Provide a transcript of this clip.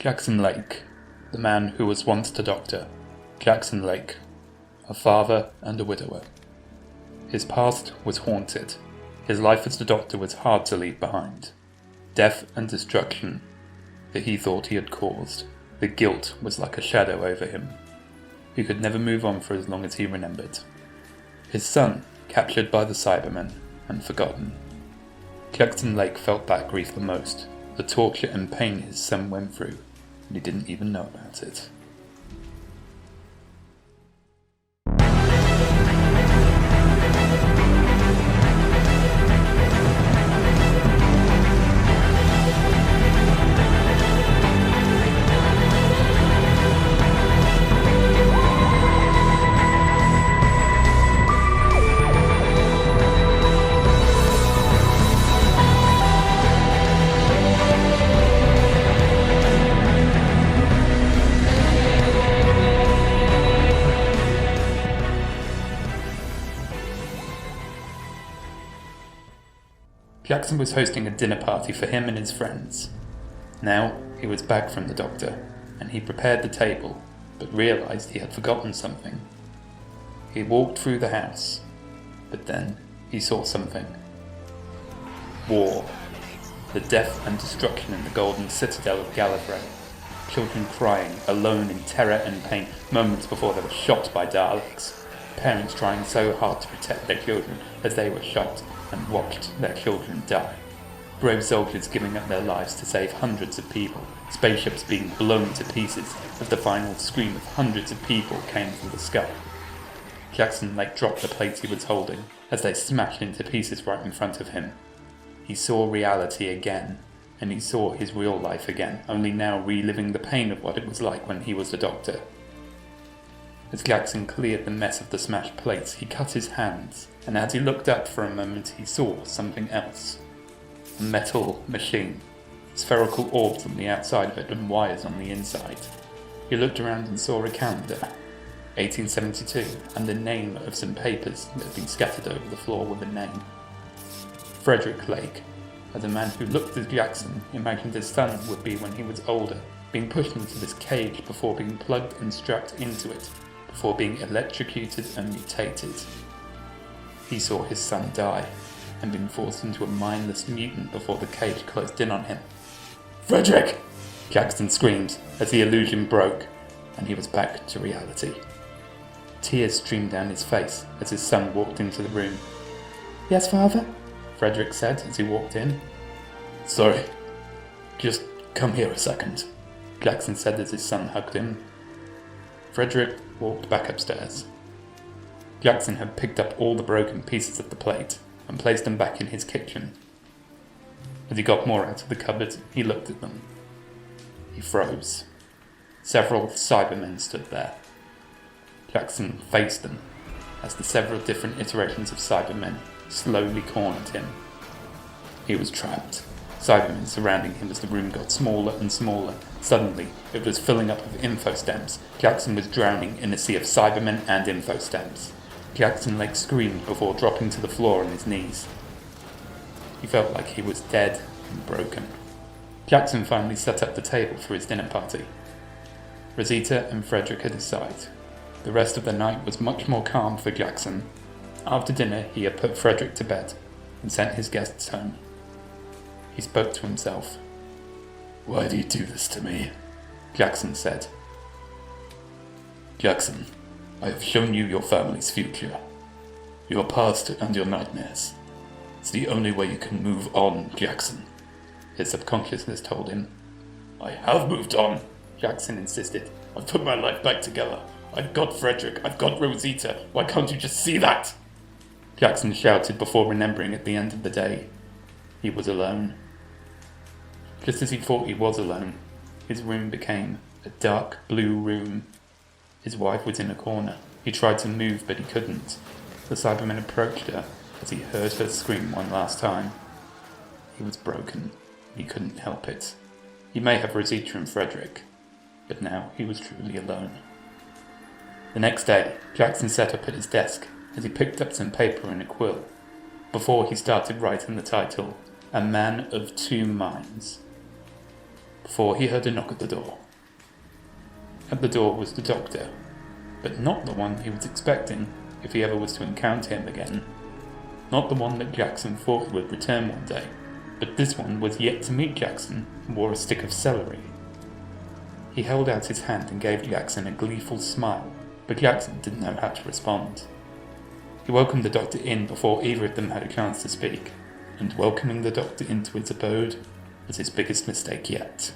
Jackson Lake, the man who was once the doctor. Jackson Lake, a father and a widower. His past was haunted. His life as the doctor was hard to leave behind. Death and destruction that he thought he had caused. The guilt was like a shadow over him. He could never move on for as long as he remembered. His son, captured by the Cybermen and forgotten. Jackson Lake felt that grief the most, the torture and pain his son went through, and he didn't even know about it. Jackson was hosting a dinner party for him and his friends. Now he was back from the doctor, and he prepared the table, but realized he had forgotten something. He walked through the house, but then he saw something. War. The death and destruction in the golden citadel of Gallifrey. Children crying, alone in terror and pain, moments before they were shot by Daleks. Parents trying so hard to protect their children as they were shot and watched their children die. Brave soldiers giving up their lives to save hundreds of people. Spaceships being blown to pieces as the final scream of hundreds of people came from the sky. Jackson Lake dropped the plates he was holding as they smashed into pieces right in front of him. He saw reality again, and he saw his real life again, only now reliving the pain of what it was like when he was the doctor. As Jackson cleared the mess of the smashed plates, he cut his hands, and as he looked up for a moment he saw something else. A metal machine, spherical orbs on the outside of it and wires on the inside. He looked around and saw a calendar, 1872, and the name of some papers that had been scattered over the floor with a name. Frederick Lake, as a man who looked as Jackson imagined his son would be when he was older, being pushed into this cage before being plugged and strapped into it, before being electrocuted and mutated. He saw his son die, and been forced into a mindless mutant before the cage closed in on him. "Frederick!" Jackson screamed as the illusion broke, and he was back to reality. Tears streamed down his face as his son walked into the room. "Yes, father?" Frederick said as he walked in. "Sorry, just come here a second," Jackson said as his son hugged him. Frederick walked back upstairs. Jackson had picked up all the broken pieces of the plate and placed them back in his kitchen. As he got more out of the cupboard, he looked at them. He froze. Several Cybermen stood there. Jackson faced them as the several different iterations of Cybermen slowly cornered him. He was trapped. Cybermen surrounding him as the room got smaller and smaller. Suddenly, it was filling up with infostamps. Jackson was drowning in a sea of Cybermen and infostamps. Jackson Lake screamed before dropping to the floor on his knees. He felt like he was dead and broken. Jackson finally set up the table for his dinner party. Rosita and Frederick at his side. The rest of the night was much more calm for Jackson. After dinner, he had put Frederick to bed and sent his guests home. He spoke to himself. "Why do you do this to me?" Jackson said. "Jackson, I have shown you your family's future, your past and your nightmares. It's the only way you can move on, Jackson," his subconsciousness told him. "I have moved on," Jackson insisted. "I've put my life back together. I've got Frederick, I've got Rosita. Why can't you just see that?" Jackson shouted before remembering at the end of the day, he was alone. Just as he thought he was alone, his room became a dark blue room. His wife was in a corner. He tried to move, but he couldn't. The Cyberman approached her as he heard her scream one last time. He was broken. He couldn't help it. He may have Rosita and Frederick, but now he was truly alone. The next day, Jackson sat up at his desk as he picked up some paper and a quill. Before he started writing the title, A Man of Two Minds. before he heard a knock at the door. At the door was the doctor, but not the one he was expecting if he ever was to encounter him again. Not the one that Jackson thought would return one day, but this one was yet to meet Jackson and wore a stick of celery. He held out his hand and gave Jackson a gleeful smile, but Jackson didn't know how to respond. He welcomed the doctor in before either of them had a chance to speak, and welcoming the doctor into his abode was his biggest mistake yet.